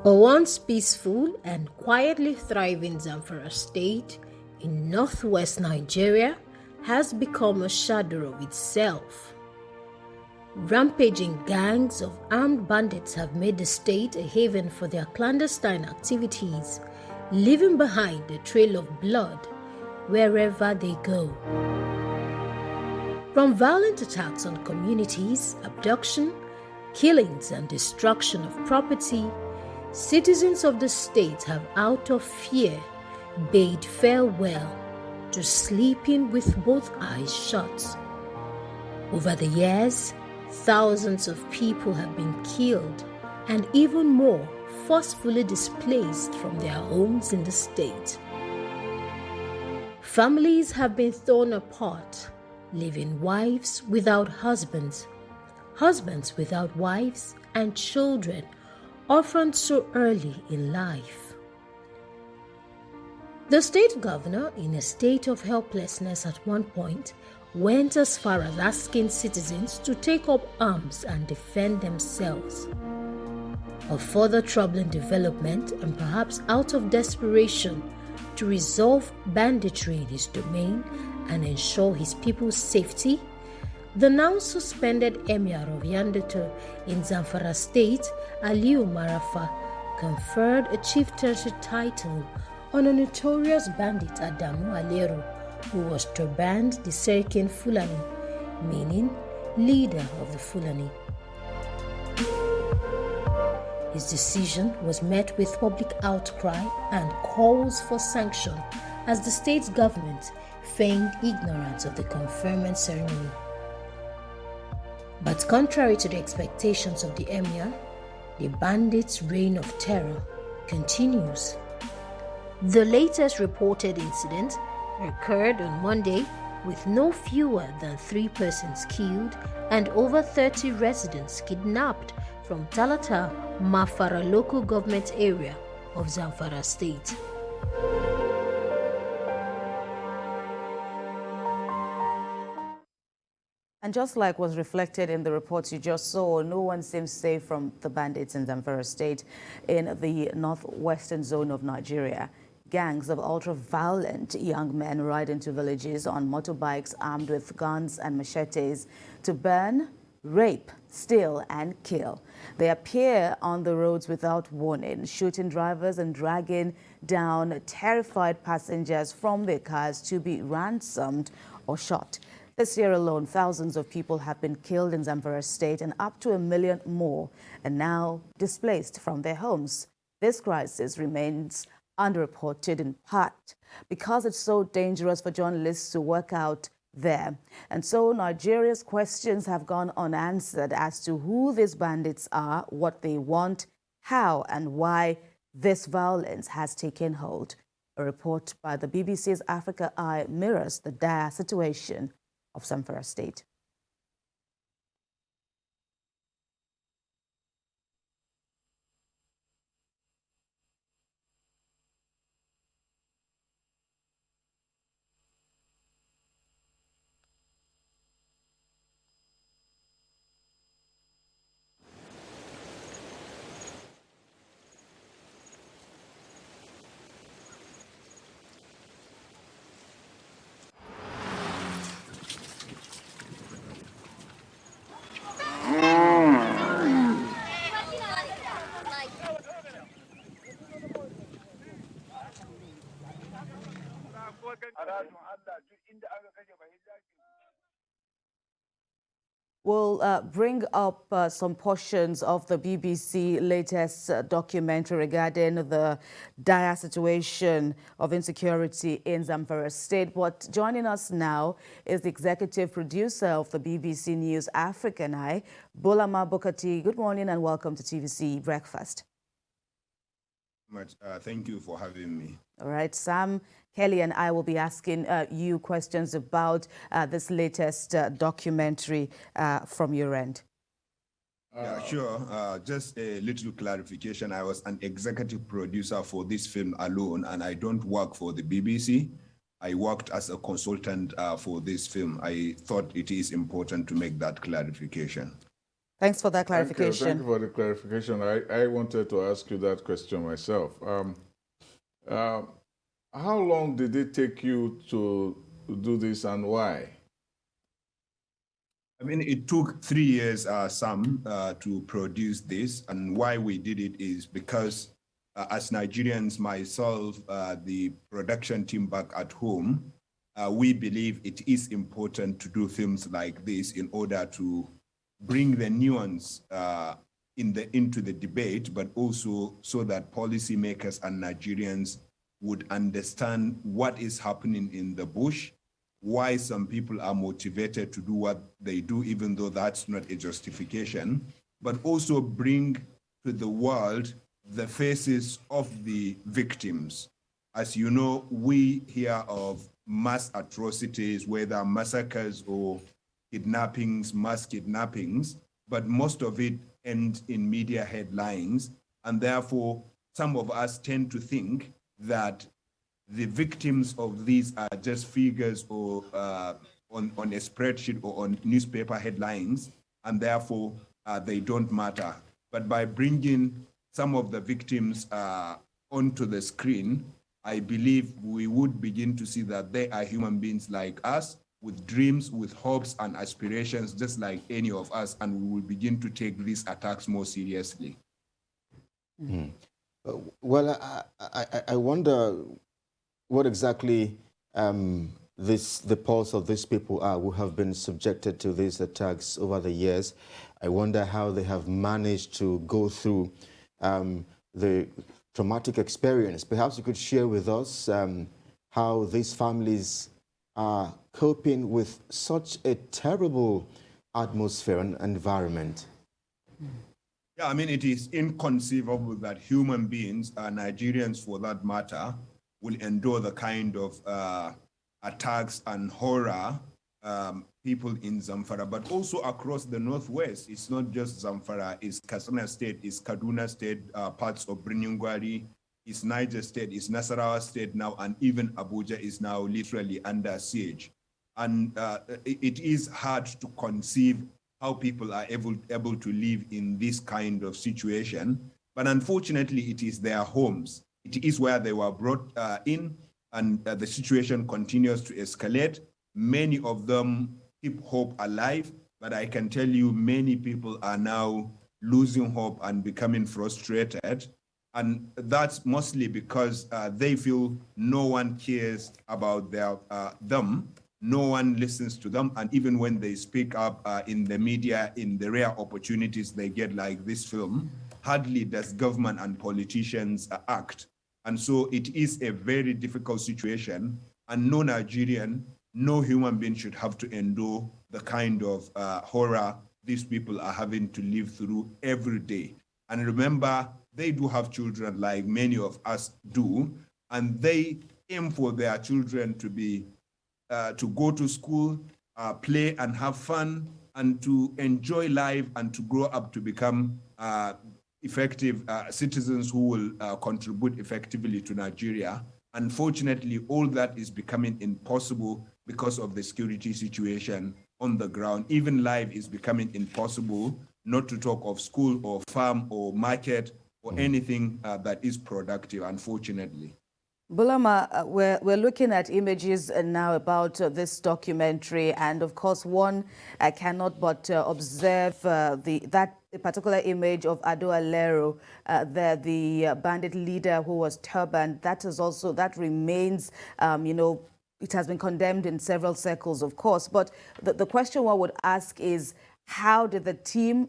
A once peaceful and quietly thriving Zamfara state in northwest Nigeria has become a shadow of itself. Rampaging gangs of armed bandits have made the state a haven for their clandestine activities, leaving behind a trail of blood wherever they go. From violent attacks on communities, abduction, killings, and destruction of property, citizens of the state have, out of fear, bade farewell to sleeping with both eyes shut. Over the years, thousands of people have been killed and even more forcefully displaced from their homes in the state. Families have been torn apart, leaving wives without husbands, husbands without wives, and children orphaned so early in life. The state governor, in a state of helplessness at one point, went as far as asking citizens to take up arms and defend themselves. A further troubling development, and perhaps out of desperation to resolve banditry in his domain and ensure his people's safety, the now suspended Emir of Yandito in Zamfara state, Aliu Marafa, conferred a chieftaincy title on a notorious bandit Adamu Aleru, who was turbaned the Serikin Fulani, meaning leader of the Fulani. His decision was met with public outcry and calls for sanction as the state's government feigned ignorance of the conferment ceremony. But contrary to the expectations of the emir, the bandits' reign of terror continues. The latest reported incident occurred on Monday with no fewer than 3 persons killed and over 30 residents kidnapped from Talata Mafara local government area of Zamfara state. And just like was reflected in the reports you just saw, no one seems safe from the bandits in Zamfara state in the northwestern zone of Nigeria. Gangs of ultra-violent young men ride into villages on motorbikes armed with guns and machetes to burn, rape, steal, and kill. They appear on the roads without warning, shooting drivers and dragging down terrified passengers from their cars to be ransomed or shot. This year alone, thousands of people have been killed in Zamfara state and up to 1 million more are now displaced from their homes. This crisis remains underreported in part because it's so dangerous for journalists to work out there. And so Nigeria's questions have gone unanswered as to who these bandits are, what they want, how and why this violence has taken hold. A report by the BBC's Africa Eye mirrors the dire situation of Zamfara state. We'll bring up some portions of the BBC latest documentary regarding the dire situation of insecurity in Zamfara state. But joining us now is the executive producer of the BBC News African Eye, Bolama Bokati. Good morning and welcome to TVC Breakfast. Thank you for having me. All right, Sam, Kelly and I will be asking you questions about this latest documentary from your end. Yeah, sure. Just a little clarification. I was an executive producer for this film alone, and I don't work for the BBC. I worked as a consultant for this film. I thought it is important to make that clarification. Thanks for that clarification. Thank you for the clarification. I wanted to ask you that question myself. How long did it take you to do this and why? I mean, it took 3 years, Sam, to produce this. And why we did it is because as Nigerians, myself, the production team back at home, we believe it is important to do films like this in order to bring the nuance into the debate, but also so that policymakers and Nigerians would understand what is happening in the bush, why some people are motivated to do what they do, even though that's not a justification, but also bring to the world the faces of the victims. As you know, we hear of mass atrocities, whether massacres or kidnappings, mass kidnappings, but most of it ends in media headlines. And therefore, some of us tend to think that the victims of these are just figures or on a spreadsheet or on newspaper headlines, and therefore they don't matter. But by bringing some of the victims onto the screen, I believe we would begin to see that they are human beings like us, with dreams, with hopes and aspirations, just like any of us, and we will begin to take these attacks more seriously. Well, I wonder what exactly the pulse of these people are who have been subjected to these attacks over the years. I wonder how they have managed to go through the traumatic experience. Perhaps you could share with us how these families are coping with such a terrible atmosphere and environment. Yeah, I mean, it is inconceivable that human beings, Nigerians for that matter, will endure the kind of attacks and horror people in Zamfara, but also across the Northwest. It's not just Zamfara, it's Katsina State, it's Kaduna State, parts of Brinyungwari, it's Niger State, it's Nasarawa State now, and even Abuja is now literally under siege. And it is hard to conceive how people are able to live in this kind of situation. But unfortunately, it is their homes. It is where they were brought in, and the situation continues to escalate. Many of them keep hope alive, but I can tell you many people are now losing hope and becoming frustrated. And that's mostly because they feel no one cares about them. No one listens to them. And even when they speak up in the media, in the rare opportunities they get like this film, hardly does government and politicians act. And so it is a very difficult situation. And no Nigerian, no human being should have to endure the kind of horror these people are having to live through every day. And remember, they do have children like many of us do, and they aim for their children to be to go to school, play and have fun, and to enjoy life and to grow up to become effective citizens who will contribute effectively to Nigeria. Unfortunately, all that is becoming impossible because of the security situation on the ground. Even life is becoming impossible, not to talk of school or farm or market or anything that is productive, unfortunately. Bulama, we're looking at images now about this documentary, and of course one cannot but observe that particular image of Ado Alero, the bandit leader who was turbaned. That remains, it has been condemned in several circles, of course. But the question one would ask is, how did the team,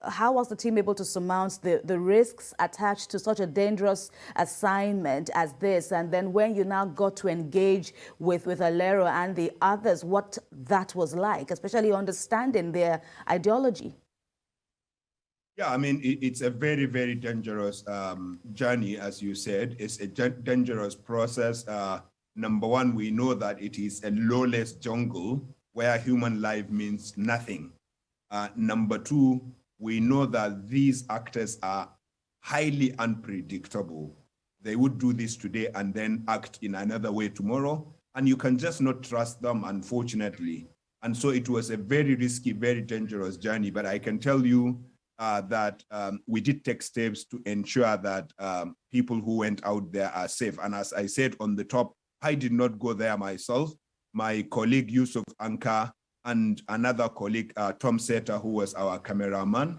how was the team able to surmount the risks attached to such a dangerous assignment as this? And then when you now got to engage with Alero and the others, what that was like, especially understanding their ideology? Yeah, I mean, it's a very, very dangerous journey, as you said. It's a dangerous process. Number one, we know that it is a lawless jungle where human life means nothing. Number two, we know that these actors are highly unpredictable. They would do this today and then act in another way tomorrow, and you can just not trust them, unfortunately. And so it was a very risky, very dangerous journey. But I can tell you that we did take steps to ensure that people who went out there are safe. And as I said on the top, I did not go there myself. My colleague Yusuf Anka and another colleague, Tom Seta, who was our cameraman,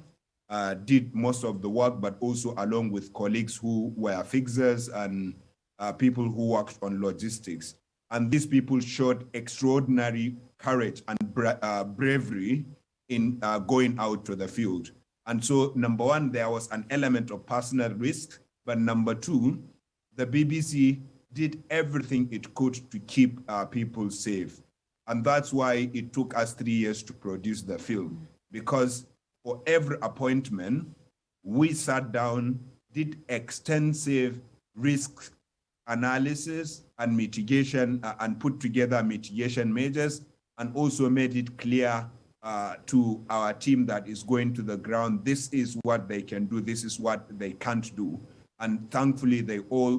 did most of the work, but also along with colleagues who were fixers and people who worked on logistics. And these people showed extraordinary courage and bravery in going out to the field. And so, number one, there was an element of personal risk, but number two, the BBC did everything it could to keep people safe. And that's why it took us 3 years to produce the film, because for every appointment, we sat down, did extensive risk analysis and mitigation, and put together mitigation measures, and also made it clear to our team that is going to the ground, this is what they can do, this is what they can't do. And thankfully, they all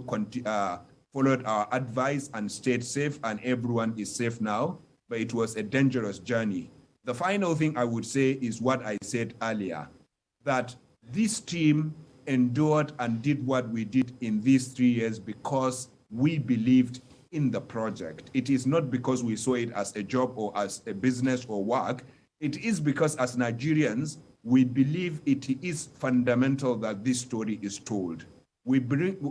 followed our advice and stayed safe, and everyone is safe now, but it was a dangerous journey. The final thing I would say is what I said earlier, that this team endured and did what we did in these 3 years because we believed in the project. It is not because we saw it as a job or as a business or work. It is because as Nigerians, we believe it is fundamental that this story is told. We believed,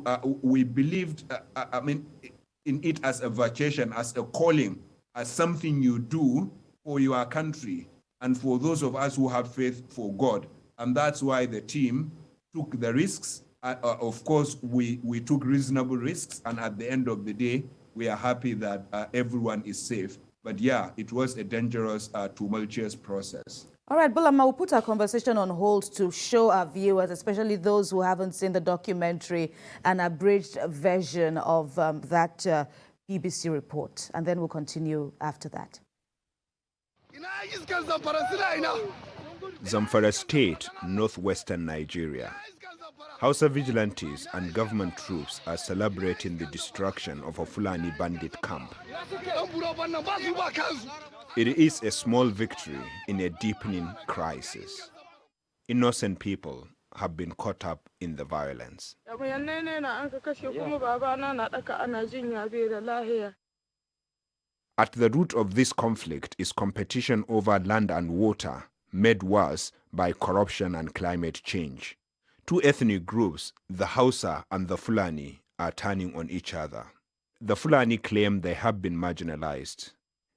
in it as a vocation, as a calling, as something you do for your country and for those of us who have faith for God. And that's why the team took the risks. Of course, we took reasonable risks, and at the end of the day, we are happy that everyone is safe. But yeah, it was a dangerous, tumultuous process. All right, Bulama, we'll put our conversation on hold to show our viewers, especially those who haven't seen the documentary, an abridged version of that BBC report. And then we'll continue after that. Zamfara State, northwestern Nigeria. Hausa vigilantes and government troops are celebrating the destruction of a Fulani bandit camp. It is a small victory in a deepening crisis. Innocent people have been caught up in the violence. At the root of this conflict is competition over land and water, made worse by corruption and climate change. Two ethnic groups, the Hausa and the Fulani, are turning on each other. The Fulani claim they have been marginalized.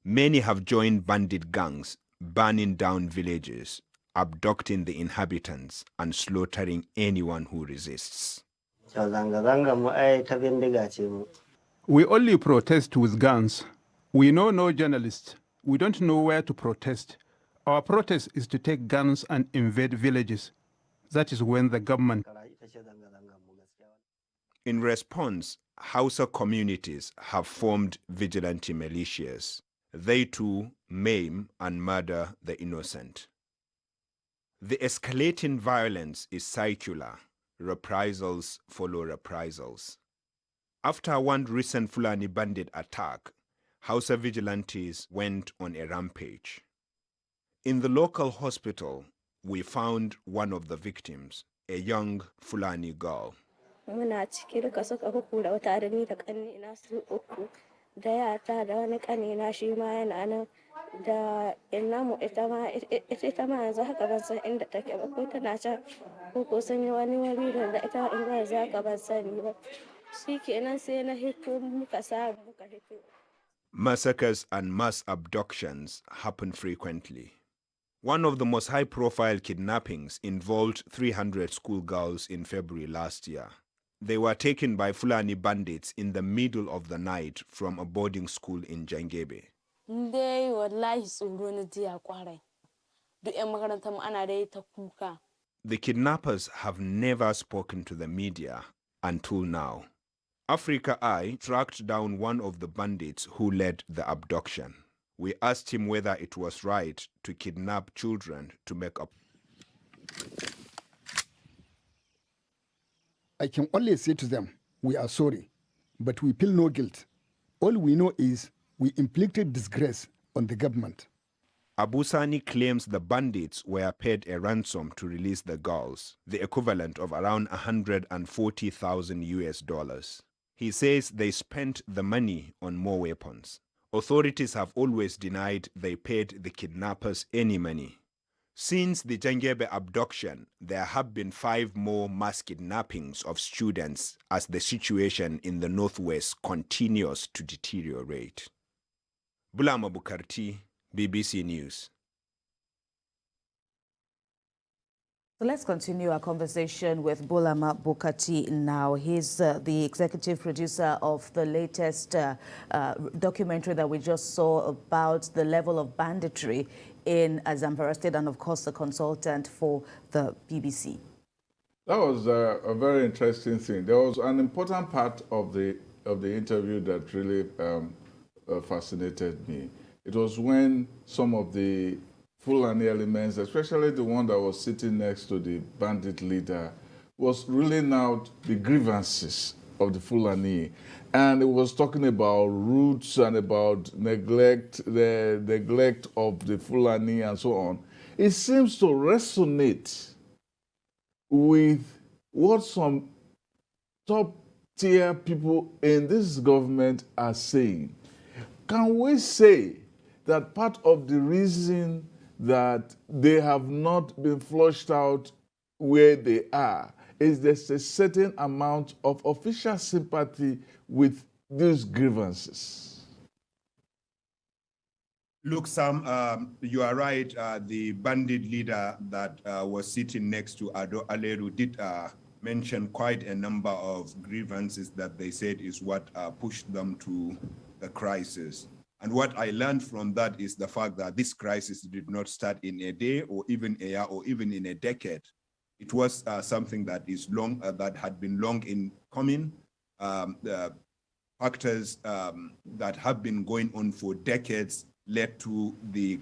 Many have joined bandit gangs, burning down villages, abducting the inhabitants, and slaughtering anyone who resists. We only protest with guns. We know no journalists. We don't know where to protest. Our protest is to take guns and invade villages. That is when the government... In response, Hausa communities have formed vigilante militias. They too maim and murder the innocent. The escalating violence is circular. Reprisals follow reprisals. After one recent Fulani bandit attack, Hausa vigilantes went on a rampage. In the local hospital, we found one of the victims, a young Fulani girl. Massacres and mass abductions happen frequently. One of the most high-profile kidnappings involved 300 schoolgirls in February last year. They were taken by Fulani bandits in the middle of the night from a boarding school in Jangebe. The kidnappers have never spoken to the media until now. Africa Eye tracked down one of the bandits who led the abduction. We asked him whether it was right to kidnap children to make up. I can only say to them, we are sorry, but we feel no guilt. All we know is we inflicted disgrace on the government. Abu Sani claims the bandits were paid a ransom to release the girls, the equivalent of around 140,000 US dollars. He says they spent the money on more weapons. Authorities have always denied they paid the kidnappers any money. Since the Jangebe abduction, there have been 5 more mass kidnappings of students as the situation in the Northwest continues to deteriorate. Bulama Bukarti, BBC News. So let's continue our conversation with Bulama Bukati now. He's the executive producer of the latest documentary that we just saw about the level of banditry in Zamfara State, and of course the consultant for the BBC. That was a very interesting thing. There was an important part of the interview that really fascinated me. It was when some of the Fulani elements, especially the one that was sitting next to the bandit leader, was reeling out the grievances of the Fulani. And it was talking about roots and about the neglect of the Fulani and so on. It seems to resonate with what some top-tier people in this government are saying. Can we say that part of the reason that they have not been flushed out where they are is there's a certain amount of official sympathy with these grievances? Look, Sam, you are right. The bandit leader that was sitting next to Ado Aleru did mention quite a number of grievances that they said is what pushed them to the crisis. And what I learned from that is the fact that this crisis did not start in a day or even a year or even in a decade. It was something that is long, that had been long in coming. The factors that have been going on for decades led to the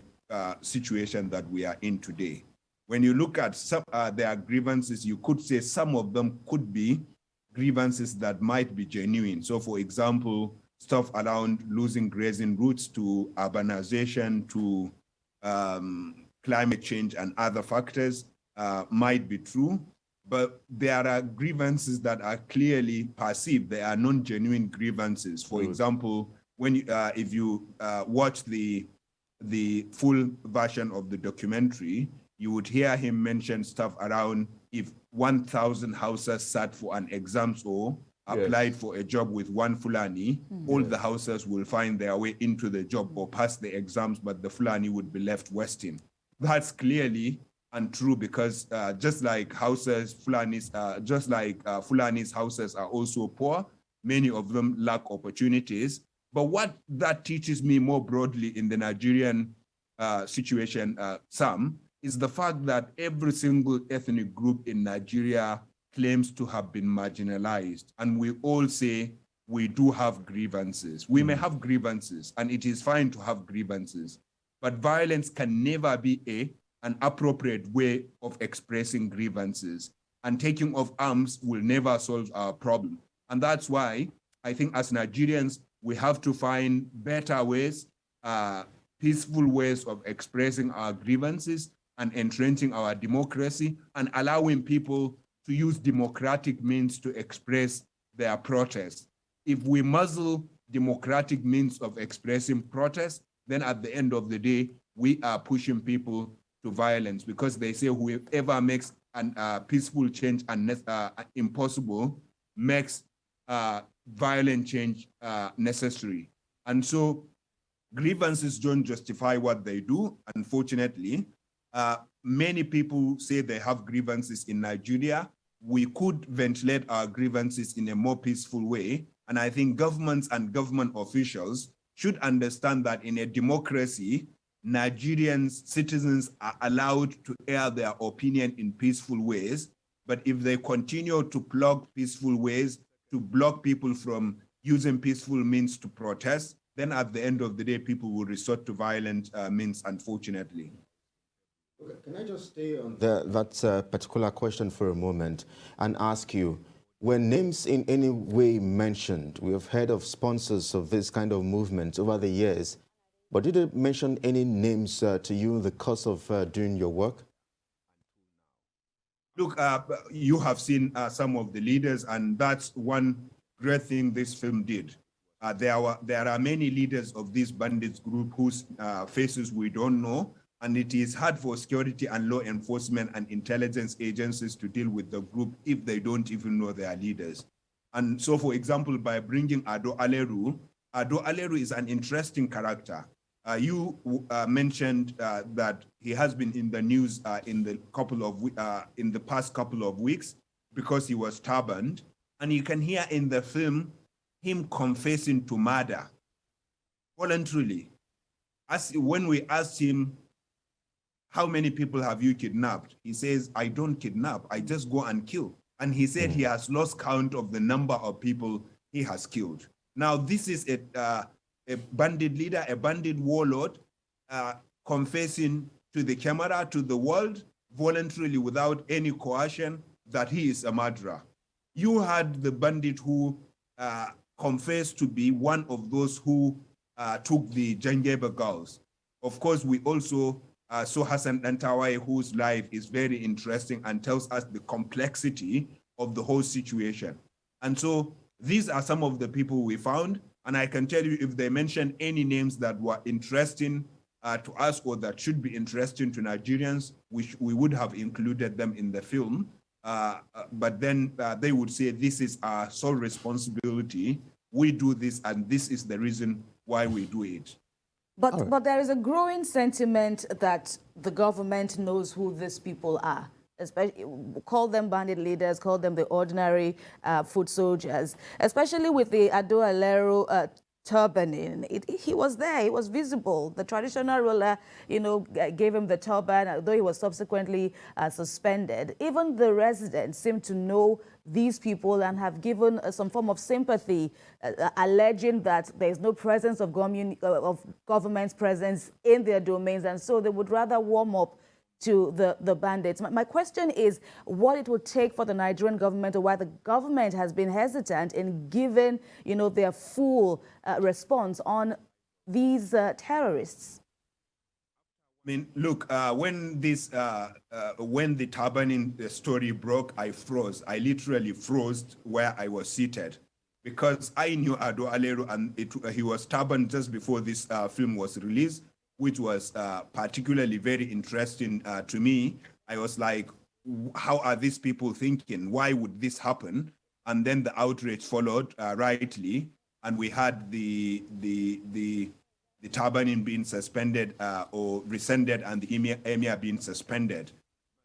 situation that we are in today. When you look at some their grievances, you could say some of them could be grievances that might be genuine. So for example, stuff around losing grazing routes to urbanization, to climate change and other factors might be true, but there are grievances that are clearly perceived. They are non-genuine grievances. For example, when you, if you watch the full version of the documentary, you would hear him mention stuff around if 1,000 houses sat for an exam or applied for a job with one Fulani, all the houses will find their way into the job or pass the exams, but the Fulani would be left wasting. That's clearly untrue because just like houses, Fulani's, Fulani's houses are also poor, many of them lack opportunities. But what that teaches me more broadly in the Nigerian situation, Sam, is the fact that every single ethnic group in Nigeria claims to have been marginalized. And we all say we do have grievances. We may have grievances, and it is fine to have grievances, but violence can never be an appropriate way of expressing grievances. And taking of arms will never solve our problem. And that's why I think as Nigerians, we have to find better ways, peaceful ways of expressing our grievances and entrenching our democracy and allowing people to use democratic means to express their protest. If we muzzle democratic means of expressing protest, then at the end of the day, we are pushing people to violence because they say whoever makes a peaceful change impossible makes violent change necessary. And so grievances don't justify what they do, unfortunately. Many people say they have grievances in Nigeria. We could ventilate our grievances in a more peaceful way. And I think governments and government officials should understand that in a democracy, Nigerians, citizens are allowed to air their opinion in peaceful ways. But if they continue to block peaceful ways, to block people from using peaceful means to protest, then at the end of the day, people will resort to violent means, unfortunately. Okay, can I just stay on that particular question for a moment and ask you, were names in any way mentioned? We have heard of sponsors of this kind of movement over the years. But did they mention any names to you in the course of doing your work? Look, you have seen some of the leaders, and that's one great thing this film did. There are many leaders of this bandits group whose faces we don't know, and it is hard for security and law enforcement and intelligence agencies to deal with the group if they don't even know their leaders. And so, for example, by bringing Ado Aleru is an interesting character. You mentioned that he has been in the news in the past couple of weeks because he was turbaned, and you can hear in the film him confessing to murder voluntarily. When we asked him, how many people have you kidnapped? He says, I don't kidnap, I just go and kill. And he said he has lost count of the number of people he has killed. Now, this is a bandit leader, a bandit warlord, confessing to the camera, to the world, voluntarily without any coercion, that he is a murderer. You had the bandit who confessed to be one of those who took the Jangeba girls. Of course, we also saw Hassan Dantawai, whose life is very interesting and tells us the complexity of the whole situation. And so these are some of the people we found. And I can tell you, if they mention any names that were interesting to us or that should be interesting to Nigerians, we would have included them in the film. But then they would say, this is our sole responsibility. We do this, and this is the reason why we do it. But there is a growing sentiment that the government knows who these people are. Especially, call them bandit leaders, call them the ordinary foot soldiers, especially with the Ado Aleru turbaning. He was there, he was visible. The traditional ruler, gave him the turban, although he was subsequently suspended. Even the residents seem to know these people and have given some form of sympathy, alleging that there is no presence of government's presence in their domains, and so they would rather warm up to the bandits. My question is what it would take for the Nigerian government, or why the government has been hesitant in giving, their full response on these terrorists. I mean, look, when the turbaning story broke, I froze. I literally froze where I was seated, because I knew Ado Aleru, and he was turbaned just before this film was released, which was particularly very interesting to me. I was like, how are these people thinking? Why would this happen? And then the outrage followed rightly, and we had the turbaning being suspended or rescinded, and the emir being suspended.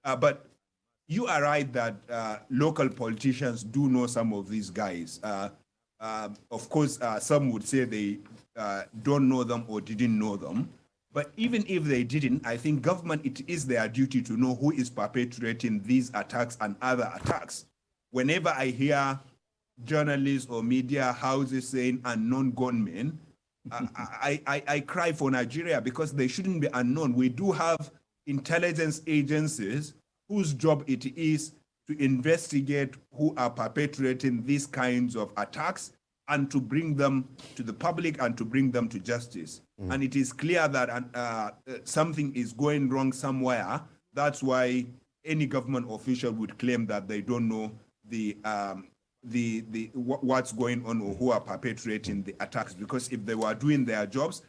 But you are right that local politicians do know some of these guys. Of course, some would say they don't know them or didn't know them. But even if they didn't, I think government, it is their duty to know who is perpetrating these attacks and other attacks. Whenever I hear journalists or media houses saying unknown gunmen, I cry for Nigeria, because they shouldn't be unknown. We do have intelligence agencies whose job it is to investigate who are perpetrating these kinds of attacks and to bring them to the public and to bring them to justice. And it is clear that something is going wrong somewhere. That's why any government official would claim that they don't know what's going on or who are perpetrating the attacks, because if they were doing their jobs,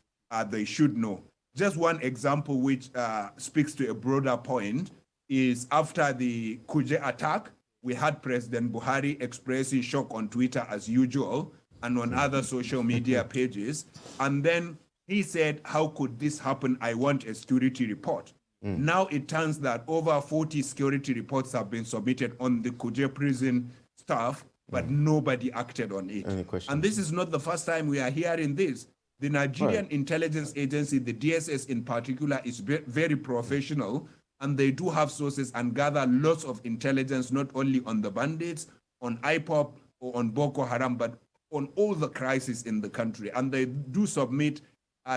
they should know. Just one example which speaks to a broader point is after the Kuje attack, we had President Buhari expressing shock on Twitter as usual and on other social media pages. And then he said, how could this happen? I want a security report. Now it turns that over 40 security reports have been submitted on the Kuje prison staff, but nobody acted on it. And this is not the first time we are hearing this. The Nigerian Intelligence Agency, the DSS in particular, is very professional, and they do have sources and gather lots of intelligence, not only on the bandits, on IPOP, or on Boko Haram, but on all the crises in the country. And they do submit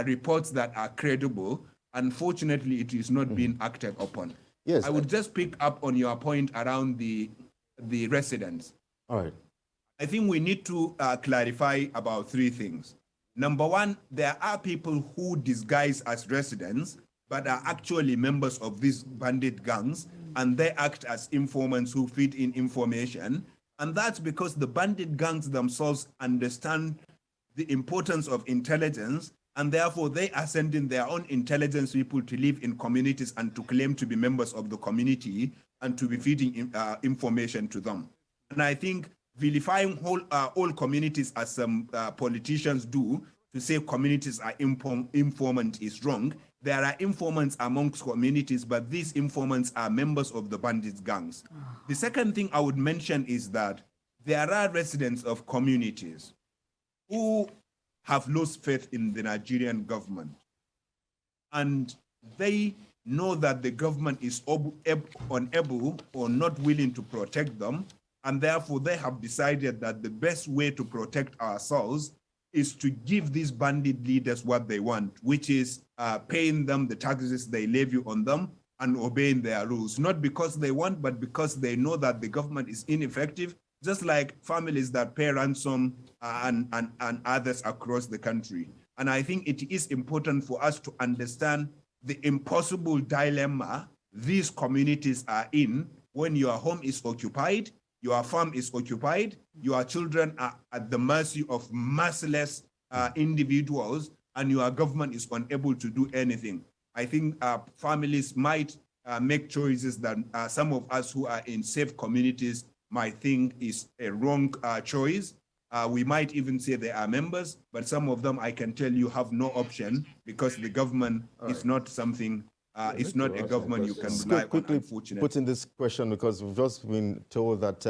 reports that are credible. Unfortunately, it is not being acted upon. Yes, I would just pick up on your point around the residents. All right. I think we need to clarify about three things. Number one, there are people who disguise as residents, but are actually members of these bandit gangs, and they act as informants who feed in information. And that's because the bandit gangs themselves understand the importance of intelligence, and therefore they are sending their own intelligence people to live in communities and to claim to be members of the community and to be feeding information to them. And I think vilifying all communities, as some politicians do, to say communities are informant is wrong. There are informants amongst communities, but these informants are members of the bandit gangs. The second thing I would mention is that there are residents of communities who have lost faith in the Nigerian government. And they know that the government is unable or not willing to protect them. And therefore, they have decided that the best way to protect ourselves is to give these bandit leaders what they want, which is paying them the taxes they levy on them and obeying their rules, not because they want, but because they know that the government is ineffective, just like families that pay ransom and others across the country. And I think it is important for us to understand the impossible dilemma these communities are in when your home is occupied, your farm is occupied, your children are at the mercy of merciless individuals, and your government is unable to do anything. I think families might make choices that some of us who are in safe communities might think is a wrong choice. We might even say they are members, but some of them, I can tell you, have no option because the government is not something, it's not a government you can rely on, unfortunately. Put in this question because we've just been told that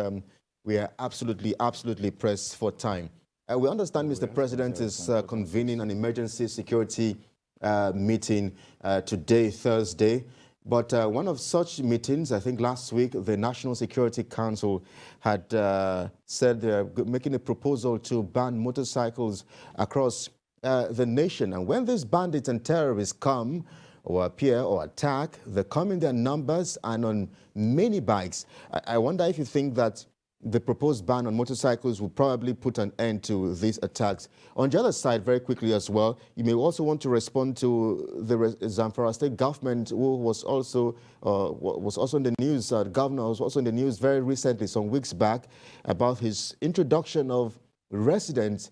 we are absolutely pressed for time. We understand Mr. President is convening an emergency security meeting today, Thursday. But one of such meetings, I think last week, the National Security Council had said they're making a proposal to ban motorcycles across the nation. And when these bandits and terrorists come or appear or attack, they come in their numbers and on many bikes. I wonder if you think that the proposed ban on motorcycles will probably put an end to these attacks. On the other side, very quickly as well, you may also want to respond to the Zamfara state government, who was also in the news. The governor was also in the news very recently, some weeks back, about his introduction of residents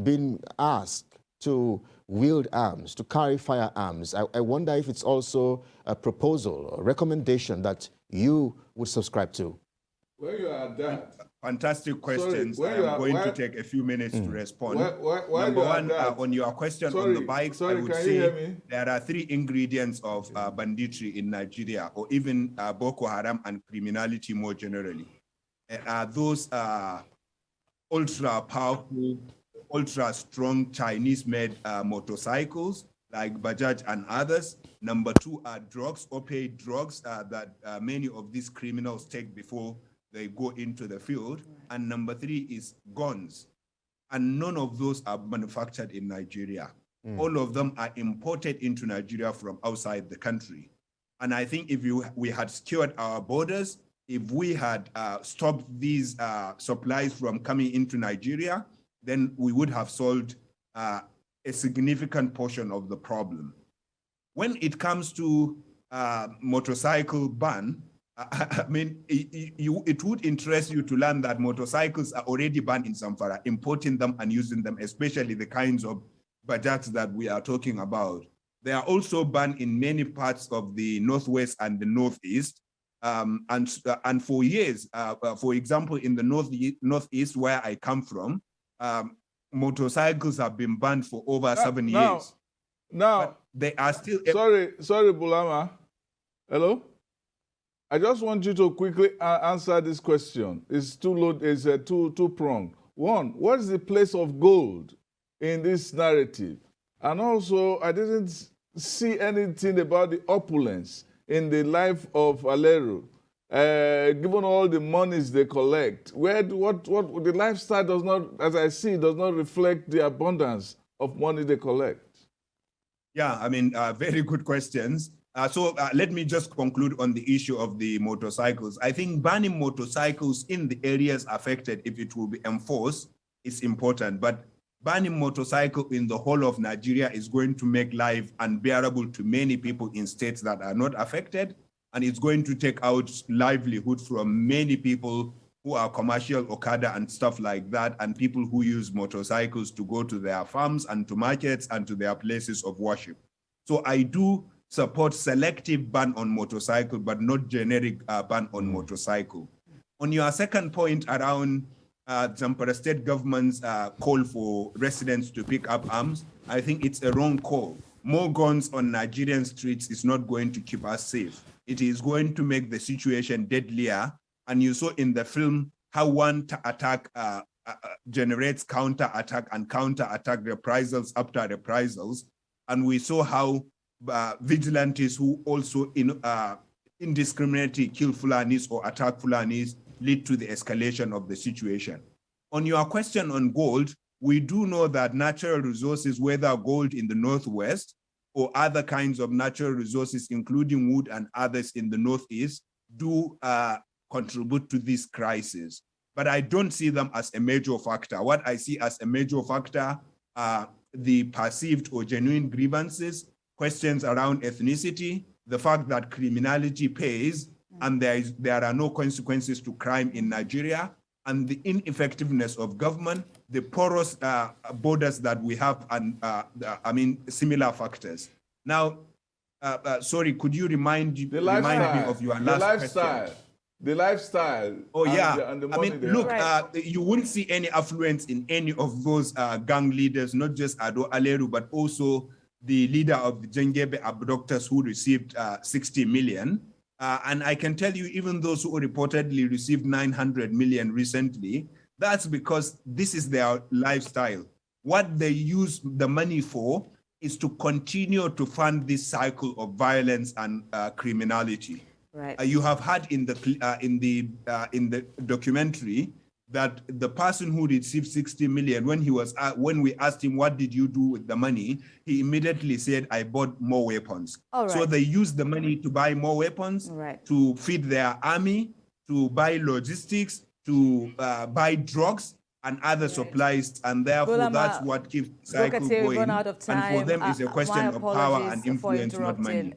being asked to wield arms, to carry firearms. I wonder if it's also a proposal, a recommendation that you would subscribe to. Where you are at that? Fantastic questions. I'm going to take a few minutes to respond. Number one, on your question on the bikes, I would say there are 3 ingredients of banditry in Nigeria, or even Boko Haram and criminality more generally. Those ultra-powerful, ultra-strong Chinese-made motorcycles like Bajaj and others. Number 2 are drugs, opiate drugs that many of these criminals take before they go into the field. And number 3 is guns. And none of those are manufactured in Nigeria. All of them are imported into Nigeria from outside the country. And I think if we had secured our borders, if we had stopped these supplies from coming into Nigeria, then we would have solved a significant portion of the problem. When it comes to motorcycle ban, I mean, it would interest you to learn that motorcycles are already banned in Zamfara, importing them and using them, especially the kinds of Bajaj that we are talking about. They are also banned in many parts of the Northwest and the Northeast. And for years, for example, in the Northeast, where I come from, motorcycles have been banned for over 7 years. Now, but they are still... Sorry, Bulama. Hello? I just want you to quickly answer this question. It's two-pronged. One, what is the place of gold in this narrative? And also, I didn't see anything about the opulence in the life of Aleru, given all the monies they collect. What the lifestyle does not, as I see, does not reflect the abundance of money they collect. Yeah, I mean, very good questions. So let me just conclude on the issue of the motorcycles. I think banning motorcycles in the areas affected, if it will be enforced, is important. But banning motorcycle in the whole of Nigeria is going to make life unbearable to many people in states that are not affected, and it's going to take out livelihood from many people who are commercial Okada and stuff like that, and people who use motorcycles to go to their farms and to markets and to their places of worship. So I do support selective ban on motorcycle, but not generic ban on motorcycle. On your second point around Zamfara state government's call for residents to pick up arms, I think it's a wrong call. More guns on Nigerian streets is not going to keep us safe. It is going to make the situation deadlier. And you saw in the film how one attack generates counter-attack and counter-attack reprisals after reprisals. And we saw how vigilantes who also indiscriminately kill Fulanis or attack Fulanis lead to the escalation of the situation. On your question on gold, we do know that natural resources, whether gold in the Northwest or other kinds of natural resources, including wood and others in the Northeast, do contribute to this crisis. But I don't see them as a major factor. What I see as a major factor are the perceived or genuine grievances, questions around ethnicity, the fact that criminality pays, and there are no consequences to crime in Nigeria, and the ineffectiveness of government, the porous borders that we have, and similar factors. Now, sorry, could you remind me of your last question? The lifestyle. Oh, yeah. And the money look, you wouldn't see any affluence in any of those gang leaders, not just Ado Aleru, but also the leader of the Jengebe abductors who received 60 million. And I can tell you, even those who reportedly received 900 million recently, that's because this is their lifestyle. What they use the money for is to continue to fund this cycle of violence and criminality. Right. You have heard in the documentary that the person who received 60 million, when we asked him what did you do with the money, he immediately said, I bought more weapons. All right. So they use the money to buy more weapons, to feed their army, to buy logistics, to buy drugs and other supplies, and therefore that's what keeps the cycle going. Out of time. And for them, it's a question of power and influence, not money.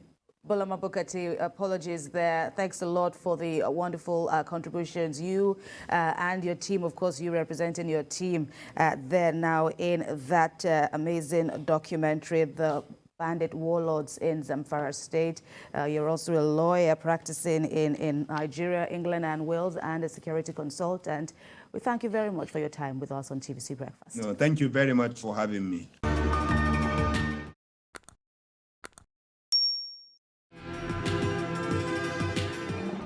Bulama Bukati, apologies there. Thanks a lot for the wonderful contributions. You and your team, of course, you representing your team there now in that amazing documentary, The Bandit Warlords in Zamfara State. You're also a lawyer practicing in Nigeria, England, and Wales, and a security consultant. We thank you very much for your time with us on TVC Breakfast. No, thank you very much for having me.